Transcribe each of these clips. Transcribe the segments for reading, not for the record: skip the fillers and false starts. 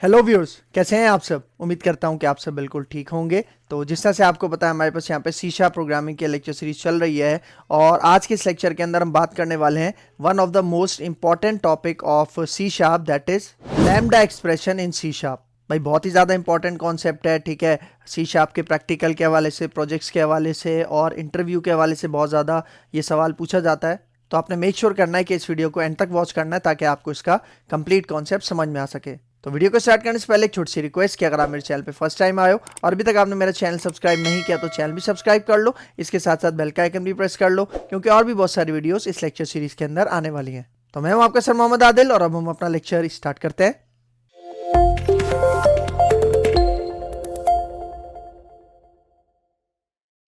Hello viewers, कैसे हैं आप सब। उम्मीद करता हूं कि आप सब बिल्कुल ठीक होंगे। तो जिस तरह से आपको पता है, हमारे पास यहाँ पे सी शार्प प्रोग्रामिंग की लेक्चर सीरीज चल रही है और आज के इस लेक्चर के अंदर हम बात करने वाले हैं one of the most important topic of C sharp, that is lambda expression in C sharp. भाई बहुत ही ज़्यादा इंपॉर्टेंट कॉन्सेप्ट है, ठीक है। सी शार्प के प्रैक्टिकल के हवाले से, प्रोजेक्ट्स के हवाले से और इंटरव्यू के हवाले से बहुत ज़्यादा ये सवाल पूछा जाता है। तो आपने मेक श्योर करना है कि इस वीडियो को एंड तक वॉच करना है ताकि आपको इसका कंप्लीट कॉन्सेप्ट समझ में आ सके। तो वीडियो को स्टार्ट करने से पहले एक छोटी सी रिक्वेस्ट कि अगर आप मेरे चैनल पे फर्स्ट टाइम आए हो और अभी तक आपने मेरा चैनल सब्सक्राइब नहीं किया तो चैनल भी सब्सक्राइब कर लो। इसके साथ साथ बेल का आइकन भी प्रेस कर लो क्योंकि और भी बहुत सारी वीडियोस इस लेक्चर सीरीज के अंदर आने वाली हैं। तो मैं हूं आपका सर मोहम्मद आदिल और अब हम अपना लेक्चर स्टार्ट करते हैं।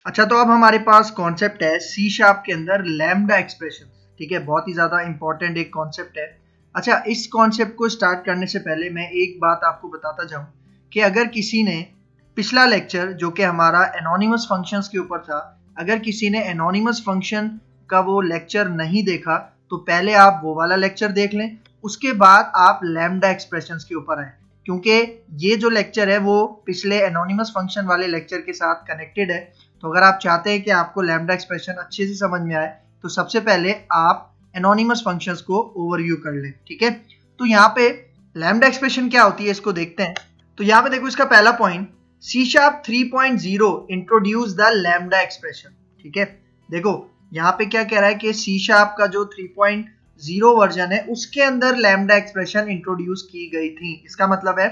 अच्छा, तो अब हमारे पास कॉन्सेप्ट है सी शार्प के अंदर लैम्डा एक्सप्रेशन। ठीक है, बहुत ही ज्यादा इंपॉर्टेंट एक कॉन्सेप्ट है। अच्छा, इस कॉन्सेप्ट को स्टार्ट करने से पहले मैं एक बात आपको बताता जाऊं कि अगर किसी ने पिछला लेक्चर जो कि हमारा एनोनिमस फंक्शंस के ऊपर था, अगर किसी ने एनोनिमस फंक्शन का वो लेक्चर नहीं देखा तो पहले आप वो वाला लेक्चर देख लें, उसके बाद आप लैम्डा एक्सप्रेशंस के ऊपर आए, क्योंकि ये जो लेक्चर है वो पिछले एनोनिमस फंक्शन वाले लेक्चर के साथ कनेक्टेड है। तो अगर आप चाहते हैं कि आपको लैम्डा एक्सप्रेशन अच्छे से समझ में आए तो सबसे पहले आप एनोनिमस फंक्शंस को ओवरव्यू कर लें। ठीक है, तो यहाँ पे लैम्डा एक्सप्रेशन क्या होती है इसको देखते हैं। तो यहाँ पे देखो, इसका पहला point, C sharp 3.0 introduce the lambda expression. ठीक है, देखो यहाँ पे क्या कह रहा है कि सी शार्प का जो 3.0 वर्जन है उसके अंदर लैम्डा एक्सप्रेशन इंट्रोड्यूस की गई थी। इसका मतलब है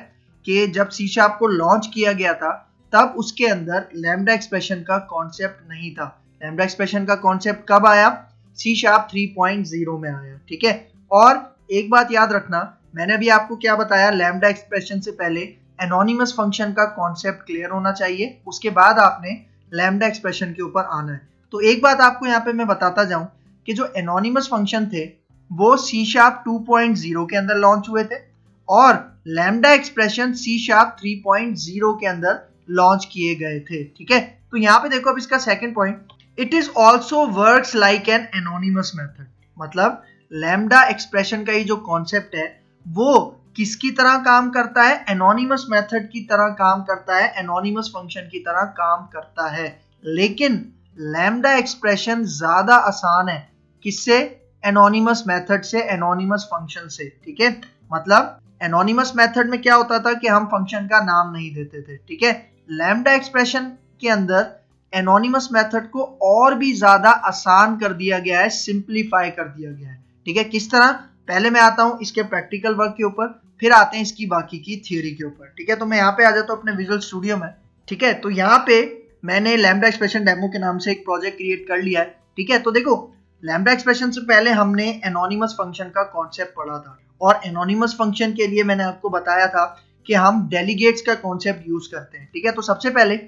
कि जब सी शार्प को लॉन्च किया गया था तब उसके अंदर लैम्डा एक्सप्रेशन का कॉन्सेप्ट नहीं था। लैम्डा एक्सप्रेशन का कॉन्सेप्ट कब आया? सी शार्प 3.0 में आया। ठीक है, और एक बात याद रखना, मैंने अभी आपको क्या बताया, लैम्डा एक्सप्रेशन से पहले एनोनिमस फंक्शन का कॉन्सेप्ट क्लियर होना चाहिए, उसके बाद आपने लैम्डा एक्सप्रेशन के ऊपर आना है। तो एक बात आपको यहाँ पे मैं बताता जाऊं कि जो एनोनिमस फंक्शन थे वो सी शार्प 2.0 के अंदर लॉन्च हुए थे और लैम्डा एक्सप्रेशन सी शार्प 3.0 के अंदर लॉन्च किए गए थे। ठीक है, तो यहाँ पे देखो अब इसका second point, it is also works like an anonymous method. मतलब लैम्डा एक्सप्रेशन का ये जो कॉन्सेप्ट है वो किसकी तरह काम करता है? एनोनिमस मेथड की तरह काम करता है, एनोनिमस फंक्शन की तरह काम करता है। लेकिन लैम्डा एक्सप्रेशन ज्यादा आसान है, किससे? एनोनिमस मेथड से, एनोनिमस फंक्शन से। ठीक है, मतलब एनोनिमस मेथड में क्या होता था कि हम फंक्शन का नाम नहीं देते थे। ठीक है, लैम्डा एक्सप्रेशन के अंदर एनोनिमस मेथड को और भी ज्यादा आसान कर दिया गया है, सिंप्लीफाई कर दिया गया है। ठीक है, किस तरह? पहले मैं आता हूं इसके प्रैक्टिकल वर्क के ऊपर, फिर आते हैं इसकी बाकी की थ्योरी के ऊपर। ठीक है, तो मैं यहाँ पे आ जाता हूँ अपने विजुअल स्टूडियो में। ठीक है, तो यहाँ पे मैंने लैम्डा एक्सप्रेशन डेमो के नाम से एक प्रोजेक्ट क्रिएट कर लिया है। ठीक है, तो देखो लैम्डा एक्सप्रेशन से पहले हमने एनोनिमस फंक्शन का कॉन्सेप्ट पढ़ा था और एनोनिमस फंक्शन के लिए मैंने आपको बताया था कि हम डेलीगेट्स का कॉन्सेप्ट यूज करते हैं। ठीक है, तो सबसे पहले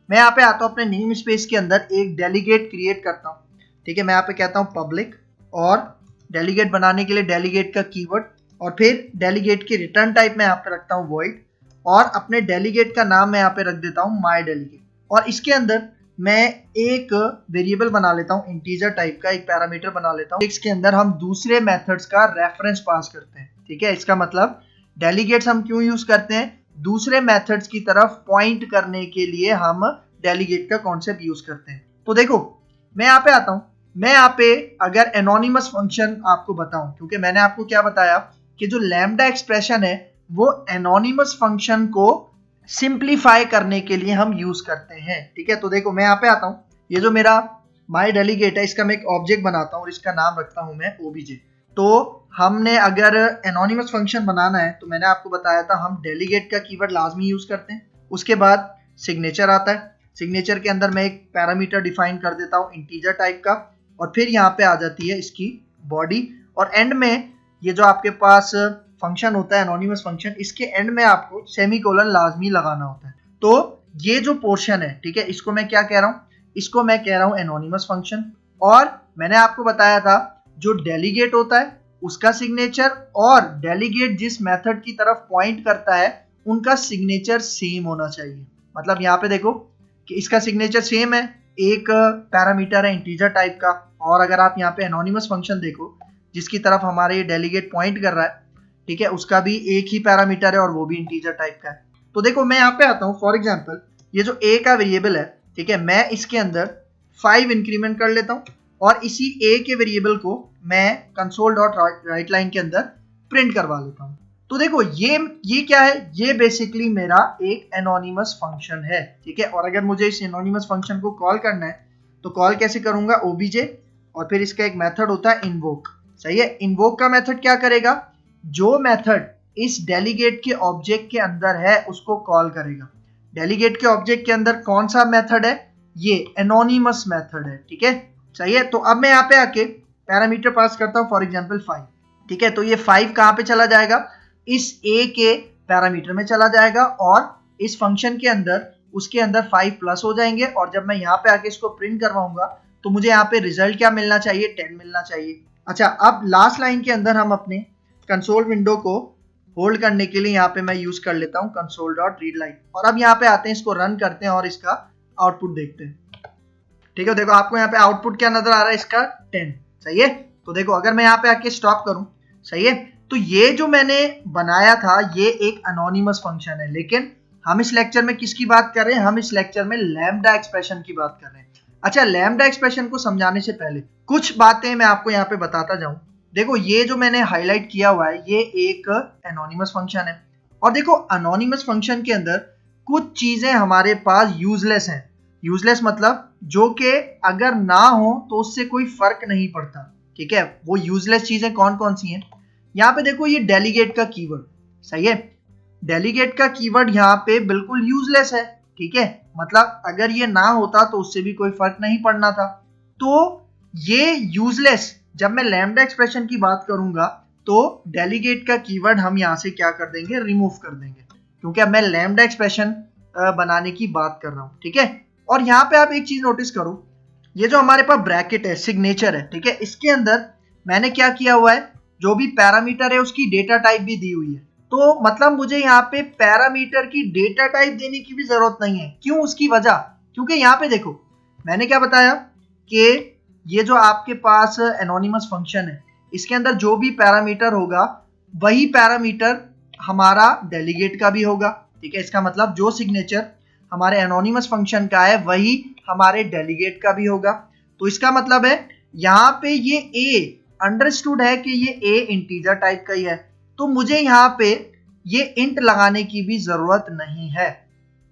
मैं यहाँ पे आता हूँ अपने नेम स्पेस के अंदर एक डेलीगेट क्रिएट करता हूँ। ठीक है, मैं यहाँ पे कहता हूँ पब्लिक और डेलीगेट बनाने के लिए डेलीगेट का कीवर्ड और फिर डेलीगेट की रिटर्न टाइप मैं यहाँ पे रखता हूँ वॉइड और अपने डेलीगेट का नाम मैं यहाँ पे रख देता हूँ माय डेलीगेट और इसके अंदर मैं एक वेरिएबल बना लेता हूँ इंटीजर टाइप का, एक पैरामीटर बना लेता हूँ। इसके अंदर हम दूसरे मेथड्स का रेफरेंस पास करते हैं। ठीक है, इसका मतलब डेलीगेट्स हम क्यों यूज करते हैं? दूसरे मेथड्स की तरफ पॉइंट करने के लिए हम डेलीगेट का कॉन्सेप्ट यूज करते हैं। तो देखो मैं यहाँ पे आता हूँ, मैं यहाँ पे अगर एनोनिमस फंक्शन आपको बताऊं, क्योंकि मैंने आपको क्या बताया कि जो लैम्डा एक्सप्रेशन है वो एनोनिमस फंक्शन को सिंप्लीफाई करने के लिए हम यूज करते हैं। ठीक है, तो देखो मैं यहाँ पे आता हूँ, ये जो मेरा माय डेलीगेट है इसका मैं एक ऑब्जेक्ट बनाता हूँ और इसका नाम रखता हूँ मैं ओबीजे। तो हमने अगर एनोनिमस फंक्शन बनाना है तो मैंने आपको बताया था हम डेलीगेट का कीवर्ड लाजमी यूज करते हैं। उसके बाद सिग्नेचर आता है, सिग्नेचर के अंदर मैं एक पैरामीटर डिफाइन कर देता हूँ इंटीजर टाइप का और फिर यहाँ पे आ जाती है इसकी बॉडी और एंड में ये जो आपके पास फंक्शन होता है एनोनिमस फंक्शन, इसके एंड में आपको सेमीकोलन लाजमी लगाना होता है। तो ये जो पोर्शन है, ठीक है, इसको मैं क्या कह रहा हूँ? इसको मैं कह रहा हूँ एनोनिमस फंक्शन। और मैंने आपको बताया था जो डेलीगेट होता है उसका सिग्नेचर और डेलीगेट जिस मेथड की तरफ पॉइंट करता है उनका सिग्नेचर सेम होना चाहिए। मतलब यहाँ पे देखो कि इसका सिग्नेचर सेम है, एक पैरामीटर है इंटीजर टाइप का और अगर आप यहाँ पे एनोनिमस फंक्शन देखो जिसकी तरफ हमारे ये डेलीगेट पॉइंट कर रहा है, ठीक है, उसका भी एक ही पैरामीटर है और वो भी इंटीजर टाइप का है। तो देखो मैं यहाँ पे आता हूँ, फॉर एग्जाम्पल ये जो a का वेरिएबल है, ठीक है, मैं इसके अंदर 5 इंक्रीमेंट कर लेता हूँ और इसी a के वेरिएबल को मैं कंसोल डॉट राइट लाइन के अंदर प्रिंट करवा लेता हूँ। तो देखो ये क्या है, ये बेसिकली मेरा एक एनोनिमस फंक्शन है, ठीक है। और अगर मुझे इस एनोनिमस फंक्शन को कॉल करना है तो कॉल कैसे करूंगा, ओबीजे, और फिर इसका एक मेथड होता है इन्वोक, सही है। इन्वोक का मेथड क्या करेगा, जो मेथड इस डेलीगेट के ऑब्जेक्ट के अंदर है उसको कॉल करेगा। डेलीगेट के ऑब्जेक्ट के अंदर कौन सा मेथड है, ये एनोनिमस मेथड है, ठीक है, सही है। तो अब मैं यहाँ पे आके पैरामीटर पास करता हूँ, फॉर एग्जांपल 5, ठीक है। तो ये 5 कहाँ पे चला जाएगा, इस a के पैरामीटर में चला जाएगा और इस फंक्शन के अंदर उसके अंदर 5 प्लस हो जाएंगे। और जब मैं यहाँ पे आके इसको प्रिंट करवाऊंगा तो मुझे यहाँ पे रिजल्ट क्या मिलना चाहिए, 10 मिलना चाहिए। अच्छा, अब लास्ट लाइन के अंदर हम अपने कंसोल विंडो को होल्ड करने के लिए यहाँ पे मैं यूज कर लेता हूँ कंसोल डॉट रीड लाइन। और अब यहाँ पे आते हैं, इसको रन करते हैं और इसका आउटपुट देखते हैं, ठीक है। देखो आपको यहाँ पे आउटपुट क्या नजर आ रहा है, इसका 10, सही है। तो देखो अगर मैं यहाँ पे आके स्टॉप करूं, सही है, तो ये जो मैंने बनाया था ये एक एनोनिमस फंक्शन है, लेकिन हम इस लेक्चर में किसकी बात कर रहे हैं, हम इस लेक्चर में लैम्डा एक्सप्रेशन की बात कर रहे हैं। अच्छा, लैम्डा एक्सप्रेशन को समझाने से पहले कुछ बातें मैं आपको यहाँ पे बताता जाऊं। देखो ये जो मैंने हाईलाइट किया हुआ है ये एक एनोनिमस फंक्शन है, और देखो एनोनिमस फंक्शन के अंदर कुछ चीजें हमारे पास यूजलेस हैं। यूजलेस मतलब जो कि अगर ना हो तो उससे कोई फर्क नहीं पड़ता, ठीक है। वो यूजलेस चीजें कौन कौन सी हैं, यहाँ पे देखो ये डेलीगेट का कीवर्ड, सही है। डेलीगेट का कीवर्ड यहाँ पे बिल्कुल यूजलेस है, ठीक है, मतलब अगर ये ना होता तो उससे भी कोई फर्क नहीं पड़ना था। तो ये यूजलेस, जब मैं लैम्डा एक्सप्रेशन की बात करूंगा तो डेलीगेट का कीवर्ड हम यहाँ से क्या कर देंगे, रिमूव कर देंगे, क्योंकि अब मैं लैम्डा एक्सप्रेशन बनाने की बात कर रहा हूँ, ठीक है। और यहाँ पे आप एक चीज नोटिस करो, ये जो हमारे पास ब्रैकेट है, सिग्नेचर है, ठीक है, इसके अंदर मैंने क्या किया हुआ है, जो भी पैरामीटर है उसकी डेटा टाइप भी दी हुई है। तो मतलब मुझे यहाँ पे पैरामीटर की डेटा टाइप देने की भी जरूरत नहीं है। क्यों, उसकी वजह, क्योंकि यहाँ पे देखो मैंने क्या बताया कि ये जो आपके पास एनोनिमस फंक्शन है इसके अंदर जो भी पैरामीटर होगा वही पैरामीटर हमारा डेलीगेट का भी होगा, ठीक है। इसका मतलब जो सिग्नेचर हमारे एनोनिमस फंक्शन का है वही हमारे डेलीगेट का भी होगा। तो इसका मतलब है यहाँ पे ये a अंडरस्टूड है कि ये a इंटीजर टाइप का ही है, तो मुझे यहाँ पे ये इंट लगाने की भी जरूरत नहीं है।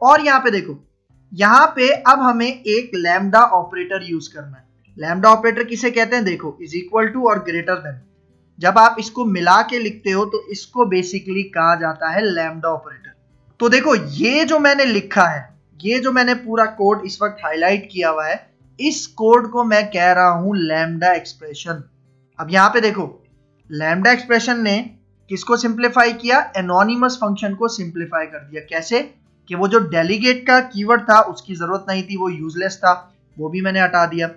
और यहाँ पे देखो, यहाँ पे अब हमें एक लैम्डा ऑपरेटर यूज करना है। लैम्डा ऑपरेटर किसे कहते हैं, देखो इज इक्वल टू और ग्रेटर देन, जब आप इसको मिला के लिखते हो तो इसको बेसिकली कहा जाता है लैम्डा ऑपरेटर। तो देखो ये जो मैंने लिखा है, ये जो मैंने पूरा कोड इस वक्त हाईलाइट किया हुआ है, इस कोड को मैं कह रहा हूं लैम्डा एक्सप्रेशन। अब यहाँ पे देखो लैम्डा एक्सप्रेशन ने किसको सिंप्लीफाई किया, एनोनिमस फंक्शन को सिंप्लीफाई कर दिया। कैसे कि वो जो डेलीगेट का कीवर्ड था उसकी जरूरत नहीं थी, वो यूजलेस था, वो भी मैंने हटा दिया।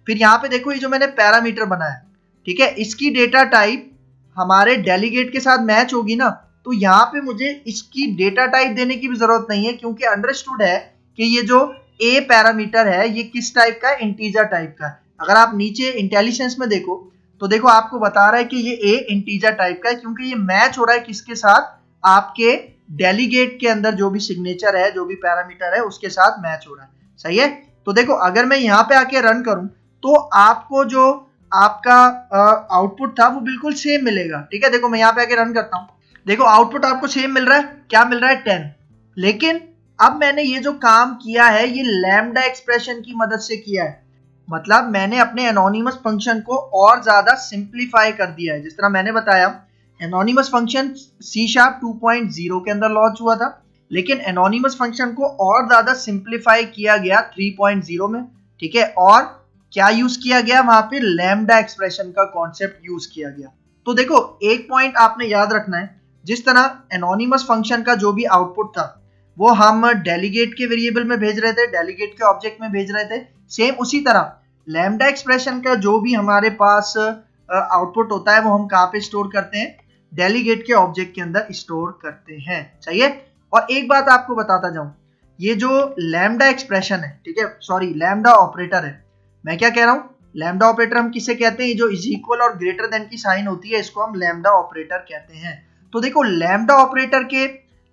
फिर यहाँ पे देखो ये जो मैंने पैरामीटर बनाया, ठीक है, इसकी डेटा टाइप हमारे डेलीगेट के साथ मैच होगी ना, तो यहाँ पे मुझे इसकी डेटा टाइप देने की भी जरूरत नहीं है, क्योंकि अंडरस्टूड है कि ये जो a पैरामीटर है ये किस टाइप का है, इंटीजर टाइप का है। अगर आप नीचे इंटेलिजेंस में देखो तो देखो आपको बता रहा है कि ये a इंटीजर टाइप का है, क्योंकि ये मैच हो रहा है किसके साथ, आपके डेलीगेट के अंदर जो भी सिग्नेचर है, जो भी पैरामीटर है उसके साथ मैच हो रहा है, सही है। तो देखो अगर मैं यहाँ पे आके रन करूं तो आपको जो आपका आउटपुट था वो बिल्कुल सेम मिलेगा, ठीक है। देखो मैं यहाँ पे आके रन करता हूँ, देखो आउटपुट आपको सेम मिल रहा है, क्या मिल रहा है, 10। लेकिन अब मैंने ये जो काम किया है ये लैम्डा एक्सप्रेशन की मदद से किया है, मतलब मैंने अपने एनोनिमस फंक्शन को और ज्यादा सिंप्लीफाई कर दिया है। जिस तरह मैंने बताया एनोनिमस फंक्शन C# 2.0 के अंदर लॉन्च हुआ था, लेकिन एनोनिमस फंक्शन को और ज्यादा सिंप्लीफाई किया गया 3.0 में, ठीक है। और क्या यूज किया गया वहां पे, लैम्डा एक्सप्रेशन का कॉन्सेप्ट यूज किया गया। तो देखो एक पॉइंट आपने याद रखना है, जिस तरह एनोनिमस फंक्शन का जो भी आउटपुट था वो हम डेलीगेट के वेरिएबल में भेज रहे थे, डेलीगेट के ऑब्जेक्ट में भेज रहे थे, सेम उसी तरह लैम्डा एक्सप्रेशन का जो भी हमारे पास आउटपुट होता है वो हम कहाँ पे स्टोर करते हैं, डेलीगेट के ऑब्जेक्ट के अंदर स्टोर करते हैं, सही है। और एक बात आपको बताता जाऊं, ये जो लैम्डा एक्सप्रेशन है, ठीक है, सॉरी लैम्डा ऑपरेटर है, मैं क्या कह रहा हूं, लैम्डा ऑपरेटर हम किसे कहते हैं, जो इज इक्वल और ग्रेटर देन की साइन होती है इसको हम लैम्डा ऑपरेटर कहते हैं। तो देखो लैम्डा ऑपरेटर के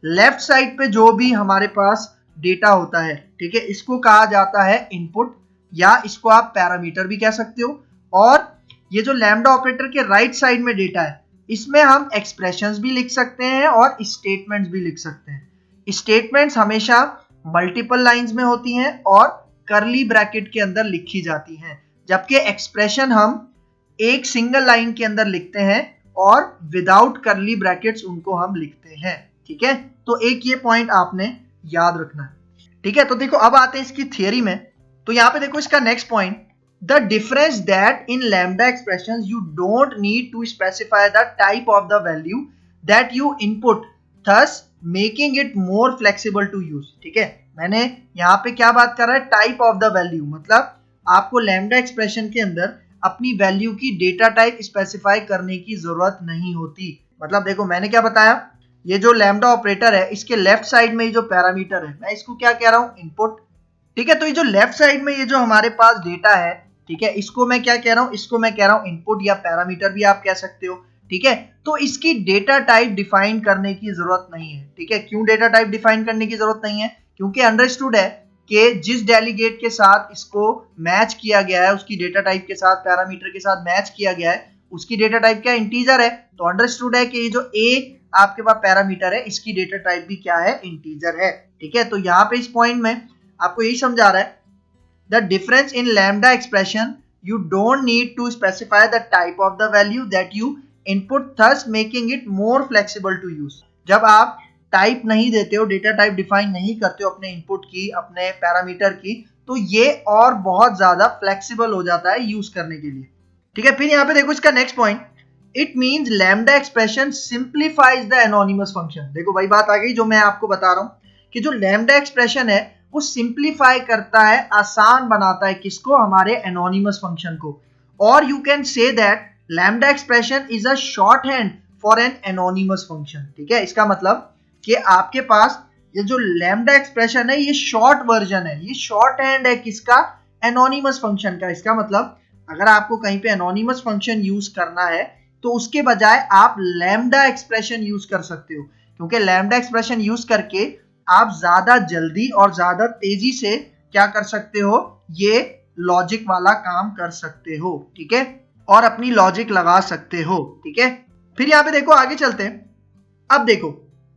लेफ्ट साइड पे जो भी हमारे पास डेटा होता है, ठीक है, इसको कहा जाता है इनपुट, या इसको आप पैरामीटर भी कह सकते हो। और ये जो लैम्डा ऑपरेटर के राइट साइड में डेटा है, इसमें हम एक्सप्रेशंस भी लिख सकते हैं और स्टेटमेंट्स भी लिख सकते हैं। स्टेटमेंट्स हमेशा मल्टीपल लाइंस में होती हैं और कर्ली ब्रैकेट के अंदर लिखी जाती हैं, जबकि एक्सप्रेशन हम एक सिंगल लाइन के अंदर लिखते हैं और विदाउट कर्ली ब्रैकेट्स उनको हम लिखते हैं। ठीक है, तो एक ये पॉइंट आपने याद रखना है। ठीक है, तो देखो अब आते हैं इसकी थियरी में। तो यहाँ पे देखो इसका next point, the difference that in lambda expressions you don't need to specify the type of the value that you input, thus making it more flexible to use. ठीक है, मैंने यहाँ पे क्या बात कर रहा है, टाइप ऑफ द वैल्यू, मतलब आपको लैम्डा एक्सप्रेशन के अंदर अपनी वैल्यू की डेटा टाइप स्पेसिफाई करने की जरूरत नहीं होती। मतलब देखो मैंने क्या बताया, ये जो लैम्डा ऑपरेटर है इसके लेफ्ट साइड में ये जो पैरामीटर है, मैं इसको क्या कह रहा हूँ, इनपुट। ठीक है, तो ये जो लेफ्ट साइड में ये जो हमारे पास डेटा है, ठीक है, इसको मैं क्या कह रहा हूँ, इसको मैं कह रहा हूँ इनपुट या पैरामीटर भी आप कह सकते हो। ठीक है, तो इसकी डेटा टाइप डिफाइन करने की जरूरत नहीं है। ठीक है, क्यों डेटा टाइप डिफाइन करने की जरूरत नहीं है, क्योंकि अंडरस्टूड है कि जिस डेलीगेट के साथ इसको मैच किया गया है, उसकी डेटा टाइप के साथ, पैरामीटर के साथ मैच किया गया है, उसकी डेटा टाइप क्या, इंटीजर है। तो अंडरस्टूड है कि ये जो ए आपके पास पैरामीटर है, इसकी डेटा टाइप भी क्या है, इंटीजर है। ठीक है, तो यहाँ पे इस पॉइंट में आपको यही समझा रहा है, the difference in lambda expression you don't need to specify the type of the value that you input, thus making it more flexible to use. जब आप टाइप नहीं देते हो, डेटा टाइप डिफाइन नहीं करते हो अपने इनपुट की, अपने पैरामीटर की, तो ये और बहुत ज्यादा फ्लेक्सिबल हो जाता है यूज करने के लिए। ठीक है, फिर यहाँ पे देखो इसका next point, it means lambda expression simplifies the anonymous function. देखो भाई बात आ गई जो मैं आपको बता रहा हूँ कि जो लैम्डा एक्सप्रेशन है वो सिंप्लीफाई करता है, आसान बनाता है किसको, हमारे एनोनिमस फंक्शन को। और you can say that lambda expression is a short hand for an anonymous function. ठीक है, इसका मतलब कि आपके पास ये जो लैम्डा एक्सप्रेशन है ये शॉर्ट वर्जन है, ये शॉर्ट हैंड है किसका, एनोनिमस फंक्शन का। इसका मतलब अगर आपको कहीं पे एनोनिमस फंक्शन यूज करना है तो उसके बजाय आप लैम्डा एक्सप्रेशन यूज कर सकते हो, क्योंकि लैम्डा एक्सप्रेशन यूज करके आप ज्यादा जल्दी और ज्यादा तेजी से क्या कर सकते हो, ये लॉजिक वाला काम कर सकते हो। ठीक है, और अपनी लॉजिक लगा सकते हो। ठीक है, फिर यहाँ पे देखो आगे चलते हैं। अब देखो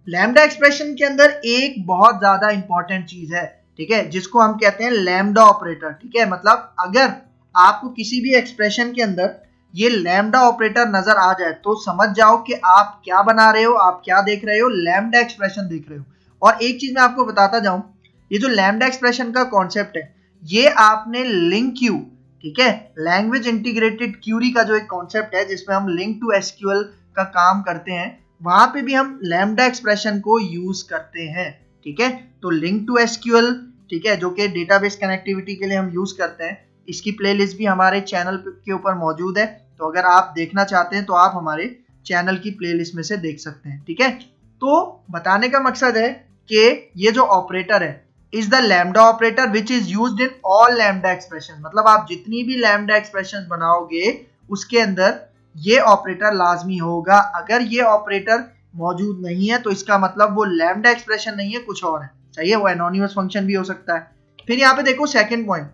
लैम्डा एक्सप्रेशन के अंदर एक बहुत ज्यादा इंपॉर्टेंट चीज है, ठीक है, जिसको हम कहते हैं लैम्डा ऑपरेटर। ठीक है, मतलब अगर आपको किसी भी एक्सप्रेशन के अंदर ये लैम्डा ऑपरेटर नजर आ जाए तो समझ जाओ कि आप क्या बना रहे हो, आप क्या देख रहे हो, लैम्डा एक्सप्रेशन देख रहे हो। और एक चीज मैं आपको बताता जाऊं, ये जो लैम्डा एक्सप्रेशन का कॉन्सेप्ट है, ये आपने लिंक क्यू, ठीक है, लैंग्वेज इंटीग्रेटेड क्यूरी का जो एक कॉन्सेप्ट है जिसमें हम लिंक टू एसक्यूएल का काम करते हैं, वहां पे भी हम लैम्डा एक्सप्रेशन को यूज करते हैं। ठीक है, तो लिंक टू एसक्यूएल, ठीक है, जो कि डेटाबेस कनेक्टिविटी के लिए हम यूज करते हैं, इसकी प्लेलिस्ट भी हमारे चैनल के ऊपर मौजूद है। तो अगर आप देखना चाहते हैं तो आप हमारे चैनल की प्लेलिस्ट में से देख सकते हैं। ठीक है, तो बताने का मकसद है कि ये जो ऑपरेटर है is the lambda operator which is used in all lambda expression. मतलब आप जितनी भी लैम्डा एक्सप्रेशन बनाओगे उसके अंदर ये ऑपरेटर लाजमी होगा। अगर ये ऑपरेटर मौजूद नहीं है तो इसका मतलब वो लैम्डा एक्सप्रेशन नहीं है, कुछ और है। सही है, वो एनोनिमस फंक्शन भी हो सकता है। फिर यहाँ पे देखो second point,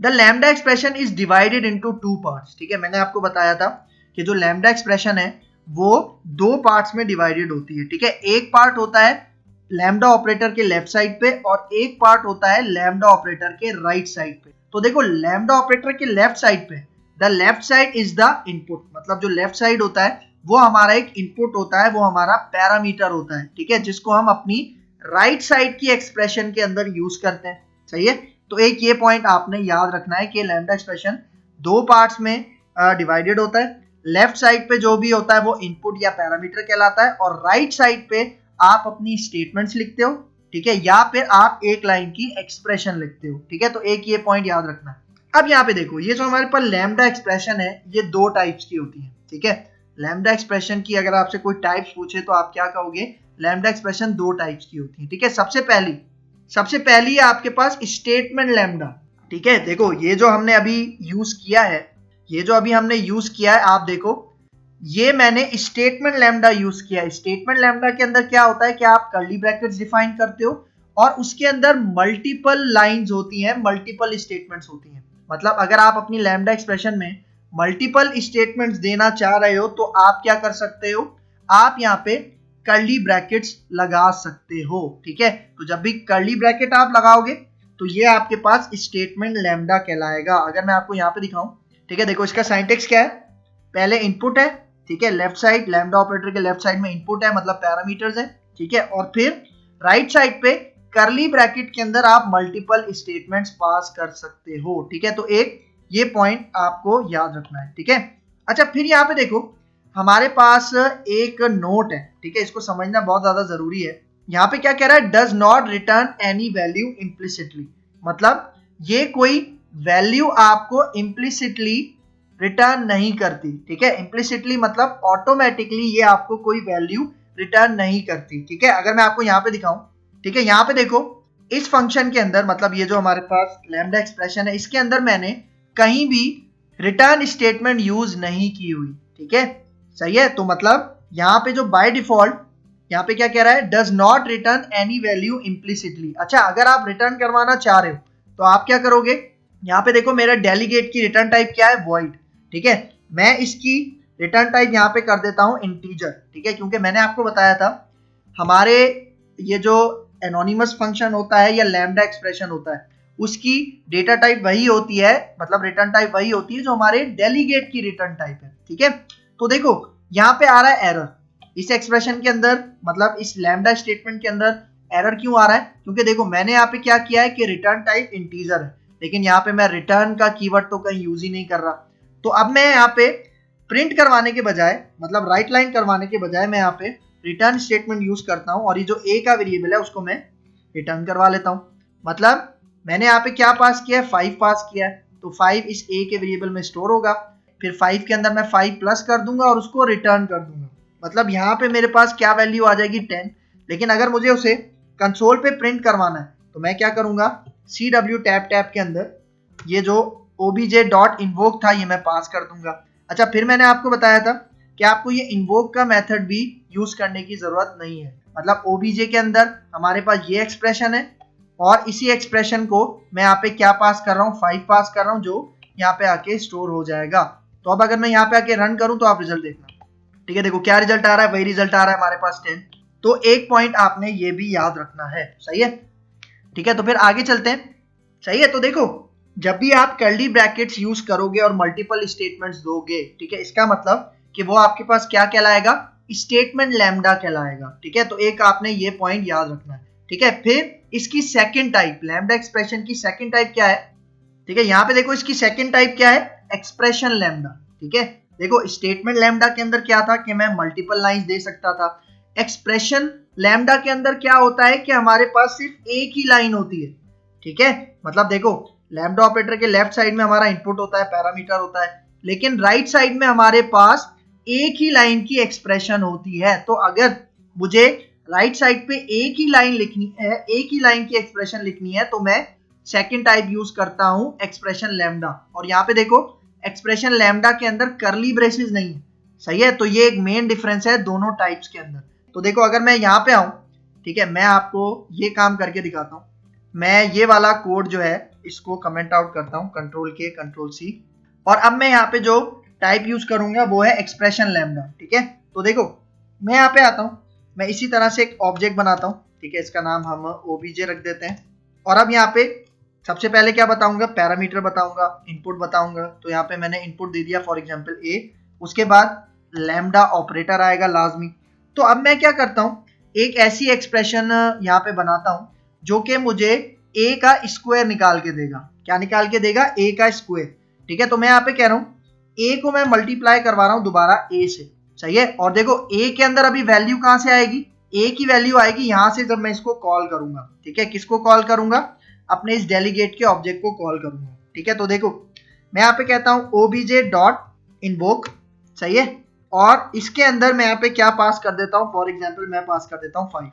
the lambda expression is divided into two parts. ठीक है, मैंने आपको बताया था कि जो लैम्डा एक्सप्रेशन है वो दो पार्ट्स में डिवाइडेड होती है। ठीक है, एक पार्ट होता है लैम्डा ऑपरेटर के लेफ्ट साइड पे और एक पार्ट होता है लैम्डा ऑपरेटर के राइट साइड पे। तो देखो लैम्डा ऑपरेटर के लेफ्ट साइड पे, the left side is the input, मतलब जो लेफ्ट साइड होता है वो हमारा एक इनपुट होता है, वो हमारा पैरामीटर होता है। ठीक है, जिसको हम अपनी राइट साइड की एक्सप्रेशन के अंदर यूज करते हैं। सही है, तो एक ये पॉइंट आपने याद रखना है कि लैम्डा एक्सप्रेशन दो पार्ट्स में डिवाइडेड होता है। लेफ्ट साइड पे जो भी होता है वो इनपुट या पैरामीटर कहलाता है, और राइट साइड पे आप अपनी स्टेटमेंट्स लिखते हो। ठीक है, या फिर आप एक लाइन की एक्सप्रेशन लिखते हो। ठीक है, तो एक ये पॉइंट याद रखना है। अब यहाँ पे देखो ये जो हमारे पास लैम्डा एक्सप्रेशन है ये दो टाइप्स की होती है। ठीक है, लैम्डा एक्सप्रेशन की अगर आपसे कोई टाइप्स पूछे तो आप क्या कहोगे, लैम्डा एक्सप्रेशन दो टाइप्स की होती है। ठीक है, सबसे पहली है आपके पास स्टेटमेंट लैम्डा। ठीक है, देखो ये जो हमने अभी यूज किया है, ये जो अभी हमने यूज किया है, आप देखो ये मैंने स्टेटमेंट लैम्डा यूज किया है। स्टेटमेंट लैम्डा के अंदर क्या होता है कि आप कर्ली ब्रैकेट्स डिफाइन करते हो और उसके अंदर मल्टीपल लाइंस होती हैं, मल्टीपल स्टेटमेंट्स होती हैं। मतलब अगर आप अपनी लैम्डा एक्सप्रेशन में मल्टीपल स्टेटमेंट्स देना चाह रहे हो तो आप क्या कर सकते हो, आप यहाँ पे कर्ली ब्रैकेट्स लगा सकते हो। ठीक है, तो जब भी कर्ली ब्रैकेट आप लगाओगे तो ये आपके पास स्टेटमेंट लैम्डा कहलाएगा। अगर मैं आपको यहाँ पे दिखाऊं, ठीक है, देखो इसका सिंटैक्स क्या है, पहले इनपुट है, ठीक है, लेफ्ट साइड लैम्डा ऑपरेटर के लेफ्ट साइड में इनपुट है मतलब पैरामीटर्स है, ठीक है, और फिर राइट साइड पे कर्ली ब्रैकेट के अंदर आप मल्टीपल स्टेटमेंट्स पास कर सकते हो। ठीक है, तो एक ये पॉइंट आपको याद रखना है। ठीक है, अच्छा फिर यहाँ पे देखो हमारे पास एक नोट है, ठीक है, इसको समझना बहुत ज्यादा जरूरी है। यहाँ पे क्या कह रहा है, does not return any value implicitly, मतलब ये कोई वैल्यू आपको इम्प्लिसिटली रिटर्न नहीं करती। ठीक है, इम्प्लिसिटली मतलब ऑटोमेटिकली ये आपको कोई वैल्यू रिटर्न नहीं करती। ठीक है, अगर मैं आपको यहाँ पे दिखाऊं, ठीक है, यहाँ पे देखो इस फंक्शन के अंदर, मतलब ये जो हमारे पास लैम्डा एक्सप्रेशन है इसके अंदर मैंने कहीं भी रिटर्न स्टेटमेंट यूज नहीं की हुई। ठीक है, सही है, तो मतलब यहाँ पे जो बाय डिफॉल्ट यहाँ पे क्या कह रहा है, does not return any value implicitly. अच्छा अगर आप रिटर्न करवाना चाह रहे हो तो आप क्या करोगे, यहाँ पे देखो मेरा डेलीगेट की रिटर्न टाइप क्या है, वॉइड। ठीक है, मैं इसकी रिटर्न टाइप यहाँ पे कर देता हूँ इंटीजर। ठीक है, क्योंकि मैंने आपको बताया था हमारे ये जो एनोनिमस फंक्शन होता है या लैम्डा एक्सप्रेशन होता है उसकी डेटा टाइप वही होती है, मतलब रिटर्न टाइप वही होती है जो हमारे डेलीगेट की रिटर्न टाइप है। ठीक है, तो देखो यहाँ पे आ रहा है एरर इस एक्सप्रेशन के अंदर, मतलब इस लैम्डा स्टेटमेंट के अंदर एरर क्यों आ रहा है, क्योंकि देखो मैंने यहाँ पे क्या किया है कि रिटर्न टाइप इंटीजर है, लेकिन यहाँ पे मैं रिटर्न का कीवर्ड तो कहीं यूज ही नहीं कर रहा। तो अब मैं यहाँ पे प्रिंट करवाने के बजाय, मतलब राइट लाइन करवाने के बजाय मैं यहाँ पे रिटर्न स्टेटमेंट यूज करता हूँ और ये जो ए का वेरिएबल है उसको मैं रिटर्न करवा लेता हूँ। मतलब मैंने यहाँ पे क्या पास किया है, 5 पास किया है, तो 5 इस ए के वेरिएबल में स्टोर होगा, फिर 5 के अंदर मैं 5 प्लस कर दूंगा और उसको रिटर्न कर दूंगा। मतलब यहाँ पे मेरे पास क्या वैल्यू आ जाएगी 10, लेकिन अगर मुझे उसे कंसोल पे प्रिंट करवाना है तो मैं क्या करूंगा, CW टैब के अंदर ये जो obj डॉट इन्वोक था ये मैं पास कर दूंगा। अच्छा फिर मैंने आपको बताया था कि आपको ये इन्वोक का मेथड भी यूज करने की जरूरत नहीं है। मतलब obj के अंदर हमारे पास ये एक्सप्रेशन है और इसी एक्सप्रेशन को मैं यहाँ पे क्या पास कर रहा हूँ, 5 पास कर रहा हूँ जो यहाँ पे आके स्टोर हो जाएगा। तो अब अगर मैं यहाँ पे आके रन करूँ तो आप रिजल्ट देखना। ठीक है, देखो क्या रिजल्ट आ रहा है, वही रिजल्ट आ रहा है हमारे पास 10। तो एक पॉइंट आपने ये भी याद रखना है, सही है। ठीक है, तो फिर आगे चलते हैं। सही है, तो देखो जब भी आप कर्ली ब्रैकेट्स यूज करोगे और मल्टीपल स्टेटमेंट्स दोगे, ठीक है, इसका मतलब कि वो आपके पास क्या कहलाएगा, स्टेटमेंट लैम्डा कहलाएगा। ठीक है, तो एक आपने ये पॉइंट याद रखना है। ठीक है, फिर इसकी सेकंड टाइप, लैम्डा एक्सप्रेशन की सेकंड टाइप क्या है, ठीक है, यहाँ पे देखो इसकी सेकंड टाइप क्या है, एक्सप्रेशन लैम्डा। ठीक है, देखो स्टेटमेंट लैम्डा के अंदर क्या था कि मैं मल्टीपल लाइंस दे सकता था, एक्सप्रेशन लैम्डा के अंदर क्या होता है कि हमारे पास सिर्फ एक ही लाइन होती है। ठीक है, मतलब देखो लैम्डा ऑपरेटर के लेफ्ट साइड में हमारा इनपुट होता है, पैरामीटर होता है, लेकिन राइट साइड में हमारे पास एक ही लाइन की एक्सप्रेशन होती है। तो अगर मुझे राइट साइड पे एक ही लाइन लिखनी है, एक ही लाइन की एक्सप्रेशन लिखनी है, तो मैं सेकंड टाइप यूज करता हूं एक्सप्रेशन लैम्डा। और यहाँ पे देखो एक्सप्रेशन लैम्डा के अंदर कर्ली ब्रेसेस नहीं है, सही है, तो ये एक मेन डिफरेंस है दोनों टाइप्स के अंदर। तो देखो अगर मैं यहाँ पे आऊं, ठीक है, मैं आपको ये काम करके दिखाता हूँ। मैं ये वाला कोड जो है इसको कमेंट आउट करता हूँ, Ctrl+K Ctrl+C, और अब मैं यहाँ पे जो टाइप यूज करूंगा वो है एक्सप्रेशन लैम्डा। ठीक है, तो देखो मैं यहाँ पे आता हूँ, मैं इसी तरह से एक ऑब्जेक्ट बनाता हूँ। ठीक है, इसका नाम हम obj रख देते हैं। और अब यहाँ पे सबसे पहले क्या बताऊंगा, पैरामीटर बताऊंगा, इनपुट बताऊंगा। तो यहाँ पे मैंने इनपुट दे दिया फॉर एग्जांपल a, उसके बाद लैम्डा ऑपरेटर आएगा लाजमी। तो अब मैं क्या करता हूँ, एक ऐसी एक्सप्रेशन यहाँ पे बनाता हूँ जो कि मुझे a का स्क्वायर निकाल के देगा। क्या निकाल के देगा, a का स्क्वायर। ठीक है, तो मैं यहाँ पे कह रहा हूँ a को मैं मल्टीप्लाई करवा रहा हूँ दोबारा a से, सही है। और देखो a के अंदर अभी वैल्यू कहाँ से आएगी, a की वैल्यू आएगी यहाँ से जब मैं इसको कॉल करूंगा। ठीक है, किसको कॉल करूंगा, अपने इस डेलीगेट के ऑब्जेक्ट को कॉल करूंगा। ठीक है, तो देखो मैं यहाँ पे कहता हूँ obj डॉट इन्वोक, सही है, और इसके अंदर मैं यहाँ पे क्या पास कर देता हूँ, फॉर एग्जांपल मैं पास कर देता हूँ 5।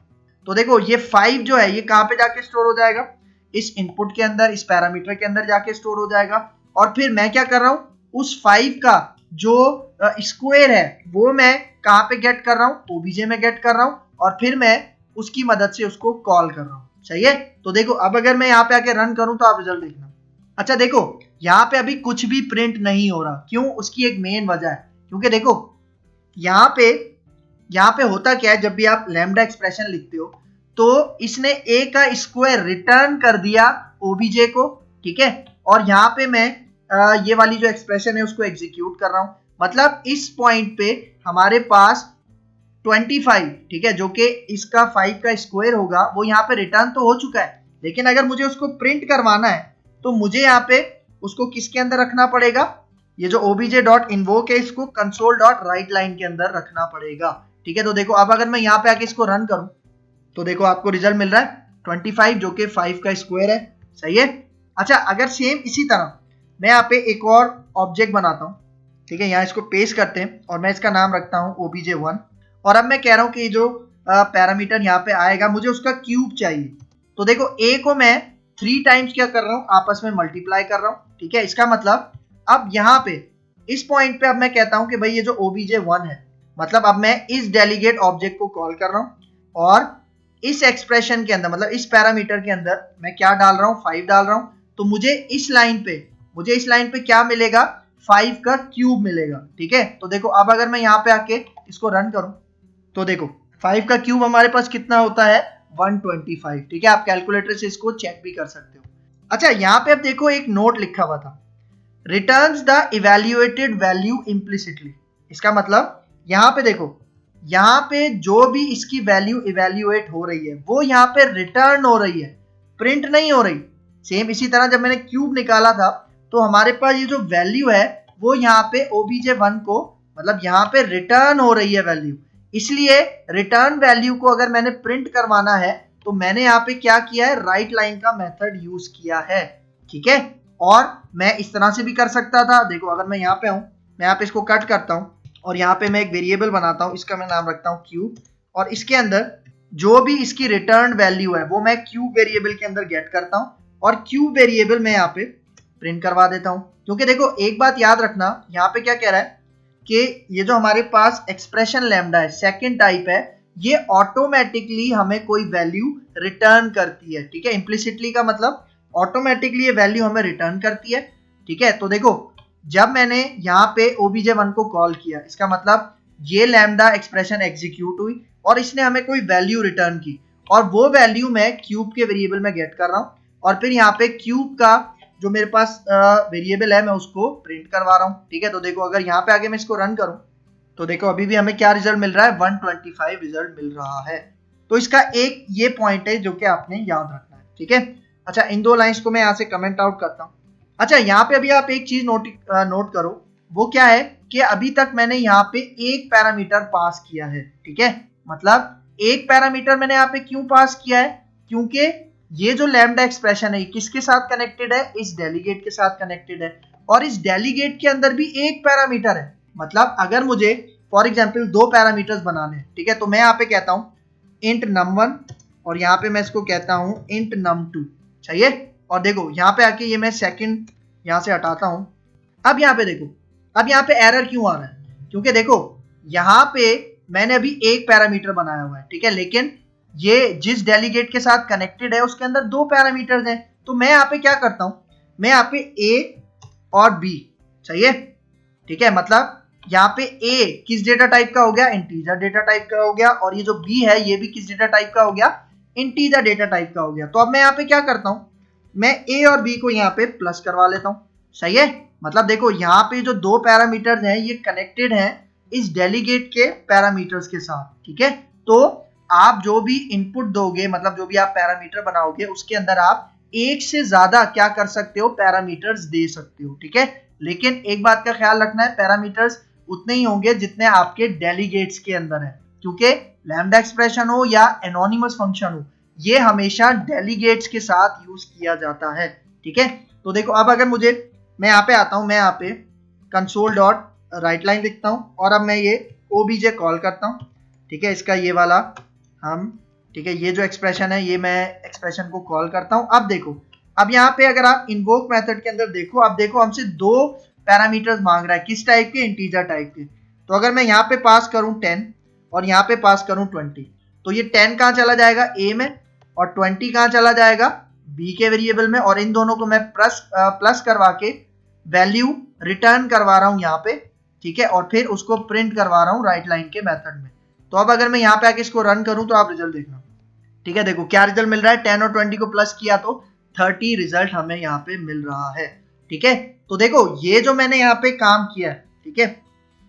तो देखो ये 5 जो है ये कहाँ पे जाके स्टोर हो जाएगा, इस इनपुट के अंदर, इस पैरामीटर के अंदर जाके स्टोर हो जाएगा। और फिर मैं क्या कर रहा हूँ, उस 5 का जो स्क्वायर है वो मैं कहाँ पे गेट कर रहा हूँ, ओबीजे में गेट कर रहा हूँ और फिर मैं उसकी मदद से उसको कॉल कर रहा हूँ। सही है। तो देखो अब अगर मैं यहाँ पे आके रन करूँ तो आप रिजल्ट देखना। अच्छा देखो यहाँ पे अभी कुछ भी प्रिंट नहीं हो रहा, क्यों? उसकी एक मेन वजह है, क्योंकि देखो यहाँ पे होता क्या है, जब भी आप लैम्डा एक्सप्रेशन लिखते हो तो इसने ए का स्क्वायर रिटर्न कर दिया ओबीजे को, ठीक है। और यहाँ पे मैं ये वाली जो एक्सप्रेशन है उसको एग्जीक्यूट कर रहा हूं, मतलब इस पॉइंट पे हमारे पास 25, ठीक है, जो कि इसका 5 का स्क्वायर होगा वो यहाँ पे रिटर्न तो हो चुका है, लेकिन अगर मुझे उसको प्रिंट करवाना है तो मुझे यहाँ पे उसको किसके अंदर रखना पड़ेगा, ये जो obj.invoke है इसको console.writeLine के अंदर रखना पड़ेगा, ठीक है। तो देखो अब अगर मैं यहाँ पे आके इसको रन करूं तो देखो आपको रिजल्ट मिल रहा है 25 जो कि 5 का स्क्वायर है। सही है। अच्छा अगर सेम इसी तरह मैं यहाँ पे एक और ऑब्जेक्ट बनाता हूँ, ठीक है, यहाँ इसको पेस्ट करते हैं और मैं इसका नाम रखता हूँ obj1 और अब मैं कह रहा हूँ कि जो पैरामीटर यहाँ पे आएगा मुझे उसका क्यूब चाहिए। तो देखो a को मैं 3 टाइम्स क्या कर रहा हूँ, आपस में मल्टीप्लाई कर रहा हूँ, ठीक है। इसका मतलब अब यहाँ पे इस पॉइंट पे अब मैं कहता हूँ कि भाई ये जो obj1 है, मतलब अब मैं इस डेलीगेट ऑब्जेक्ट को कॉल कर रहा हूँ और इस एक्सप्रेशन के अंदर मतलब इस पैरामीटर के अंदर मैं क्या डाल रहा हूँ, 5 डाल रहा हूँ। तो मुझे इस लाइन पे क्या मिलेगा, 5 का क्यूब मिलेगा, ठीक है। तो देखो अब अगर मैं यहाँ पे आके इसको रन करूं तो देखो 5 का क्यूब हमारे पास कितना होता है, 125, ठीक है। आप कैलकुलेटर से इसको चेक भी कर सकते हो। अच्छा यहाँ पे अब देखो एक नोट लिखा हुआ था, returns the evaluated value implicitly. इसका मतलब यहाँ पे देखो, यहाँ पे जो भी इसकी वैल्यू इवैल्यूएट हो रही है वो यहाँ पे रिटर्न हो रही है, प्रिंट नहीं हो रही। सेम इसी तरह जब मैंने क्यूब निकाला था तो हमारे पास ये जो वैल्यू है वो यहाँ पे obj1 को मतलब यहाँ पे रिटर्न हो रही है वैल्यू, इसलिए रिटर्न वैल्यू को अगर मैंने प्रिंट करवाना है तो मैंने यहाँ पे क्या किया है, राइट लाइन का मेथड यूज किया है, ठीक है। और मैं इस तरह से भी कर सकता था। देखो अगर मैं यहाँ पे हूँ, मैं यहाँ पे इसको कट करता हूँ और यहाँ पे मैं एक वेरिएबल बनाता हूँ, इसका मैं नाम रखता हूँ क्यूब और इसके अंदर जो भी इसकी रिटर्न वैल्यू है वो मैं क्यूब वेरिएबल के अंदर गेट करता हूँ और क्यूब वेरिएबल में यहाँ पे प्रिंट करवा देता हूँ। क्योंकि देखो एक बात याद रखना, यहाँ पे क्या कह रहा है कि ये जो हमारे पास एक्सप्रेशन लैम्डा है सेकंड टाइप है, ये ऑटोमेटिकली हमें कोई वैल्यू रिटर्न करती है, ठीक है। इम्प्लिसिटली का मतलब ऑटोमेटिकली ये वैल्यू हमें रिटर्न करती है, ठीक है। तो देखो जब मैंने यहाँ पे obj1 को कॉल किया, इसका मतलब ये लैम्डा एक्सप्रेशन एग्जीक्यूट हुई और इसने हमें कोई वैल्यू रिटर्न की और वो वैल्यू मैं क्यूब के वेरिएबल में गेट कर रहा हूँ और फिर यहाँ पे क्यूब का जो मेरे पास वेरिएबल है मैं उसको प्रिंट करवा रहा हूँ, ठीक है। तो देखो अगर यहाँ पे आगे मैं इसको रन करूँ तो देखो अभी भी हमें क्या रिजल्ट मिल रहा है, 125 रिजल्ट मिल रहा है। तो इसका एक ये पॉइंट है जो कि आपने याद रखना है, ठीक है। अच्छा इन दो लाइंस को मैं यहाँ से कमेंट आउट करता हूँ। अच्छा यहाँ पे अभी आप एक चीज नोट करो, वो क्या है कि अभी तक मैंने यहाँ पे एक पैरामीटर पास किया है, ठीक है। मतलब एक पैरामीटर मैंने यहाँ पे क्यों पास किया है, क्योंकि ये जो लैम्डा एक्सप्रेशन है किसके साथ कनेक्टेड है, इस डेलीगेट के साथ कनेक्टेड है और इस डेलीगेट के अंदर भी एक पैरामीटर है। मतलब अगर मुझे फॉर एग्जांपल 2 पैरामीटर्स बनाने हैं, ठीक है, तो मैं यहाँ पे कहता हूँ int num1 और यहाँ पे मैं इसको कहता हूँ int num2, चाहिए। और देखो यहाँ पे आके ये मैं सेकंड यहाँ से हटाता हूँ। अब यहाँ पे देखो, अब यहाँ पे एरर क्यों आ रहा है, क्योंकि देखो यहाँ पे मैंने अभी एक पैरामीटर बनाया हुआ है, ठीक है, लेकिन ये जिस डेलीगेट के साथ कनेक्टेड है उसके अंदर 2 पैरामीटर्स हैं। तो मैं यहाँ पे क्या करता हूँ, मैं यहाँ पे a और b, चाहिए, ठीक है। मतलब यहाँ पे a किस डेटा टाइप का हो गया, इंटीजर डेटा टाइप का हो गया और ये जो b है ये भी किस डेटा टाइप का हो गया, इंटीजर डेटा टाइप का हो गया। तो अब मैं यहाँ पे क्या करता हूँ, मैं a और b को यहाँ पे प्लस करवा लेता हूँ, सही है। मतलब देखो यहाँ पे जो 2 पैरामीटर्स हैं ये कनेक्टेड हैं इस डेलीगेट के पैरामीटर्स के साथ, ठीक है। तो आप जो भी इनपुट दोगे, मतलब जो भी आप पैरामीटर बनाओगे उसके अंदर आप एक से ज्यादा क्या कर सकते हो, पैरामीटर्स दे सकते हो, ठीक है। लेकिन एक बात का ख्याल रखना है, पैरामीटर्स उतने ही होंगे जितने आपके डेलीगेट्स के अंदर है, क्योंकि लैम्डा एक्सप्रेशन हो या एनोनिमस फंक्शन हो ये हमेशा डेलीगेट्स के साथ यूज किया जाता है, ठीक है। तो देखो अब अगर मुझे, मैं यहाँ पे आता हूँ, मैं यहाँ पे console.writeLine लिखता हूँ और अब मैं ये obj कॉल करता हूँ, ठीक है, इसका ये वाला हम, ठीक है, ये जो एक्सप्रेशन है ये मैं एक्सप्रेशन को कॉल करता हूँ। अब देखो अब यहाँ पे अगर आप इन्वोक मेथड के अंदर देखो, अब देखो हमसे 2 पैरामीटर्स मांग रहा है, किस टाइप के, इंटीजर टाइप के। तो अगर मैं यहाँ पे पास करूं 10 और यहाँ पे पास करूं 20, तो ये 10 कहाँ चला जाएगा, ए में, और 20 कहाँ चला जाएगा, बी के वेरिएबल में। और इन दोनों को मैं प्लस करवा के वैल्यू रिटर्न करवा रहा हूं यहाँ पे, ठीक है, और फिर उसको प्रिंट करवा रहा हूँ राइट लाइन के मेथड में। तो अब अगर मैं यहाँ पे आके इसको रन करूं तो आप रिजल्ट देखना, ठीक है। देखो क्या रिजल्ट मिल रहा है, 10 और 20 को प्लस किया तो 30 रिजल्ट हमें यहाँ पे मिल रहा है, ठीक है। तो देखो ये जो मैंने यहाँ पे काम किया है, ठीक है,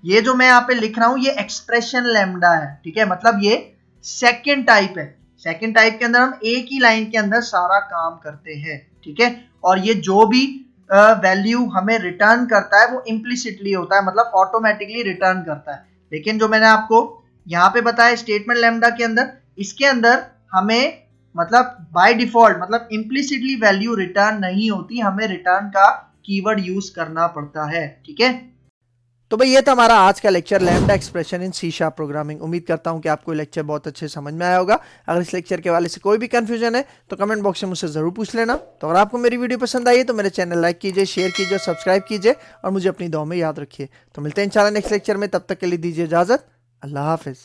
ये जो मैं यहाँ पे लिख रहा हूँ ये एक्सप्रेशन लैम्डा है, ठीक है, मतलब ये सेकंड टाइप है। सेकंड टाइप के अंदर हम एक ही लाइन के अंदर सारा काम करते हैं, ठीक है। और ये जो भी वैल्यू हमें रिटर्न करता है वो इम्प्लिसिटली होता है, मतलब ऑटोमेटिकली रिटर्न करता है। लेकिन जो मैंने आपको यहाँ पे बताया स्टेटमेंट लैम्डा के अंदर, इसके अंदर हमें मतलब बाय डिफॉल्ट मतलब इम्प्लिसिटली वैल्यू रिटर्न नहीं होती, हमें रिटर्न का कीवर्ड यूज करना पड़ता है, ठीक है। तो भाई ये था हमारा आज का lecture, lambda expression in C sharp programming. उम्मीद करता हूं कि आपको लेक्चर बहुत अच्छे समझ में आया होगा। अगर इस लेक्चर के वाले से कोई भी कंफ्यूजन है तो कमेंट बॉक्स में मुझसे जरूर पूछ लेना। तो अगर आपको मेरी वीडियो पसंद आई है तो मेरे चैनल लाइक कीजिए, शेयर कीजिए, सब्सक्राइब कीजिए और मुझे अपनी दुआ में याद रखिए। तो मिलते हैं इंशाल्लाह नेक्स्ट लेक्चर में, तब तक के लिए दीजिए इजाजत। अल्लाह हाफिज।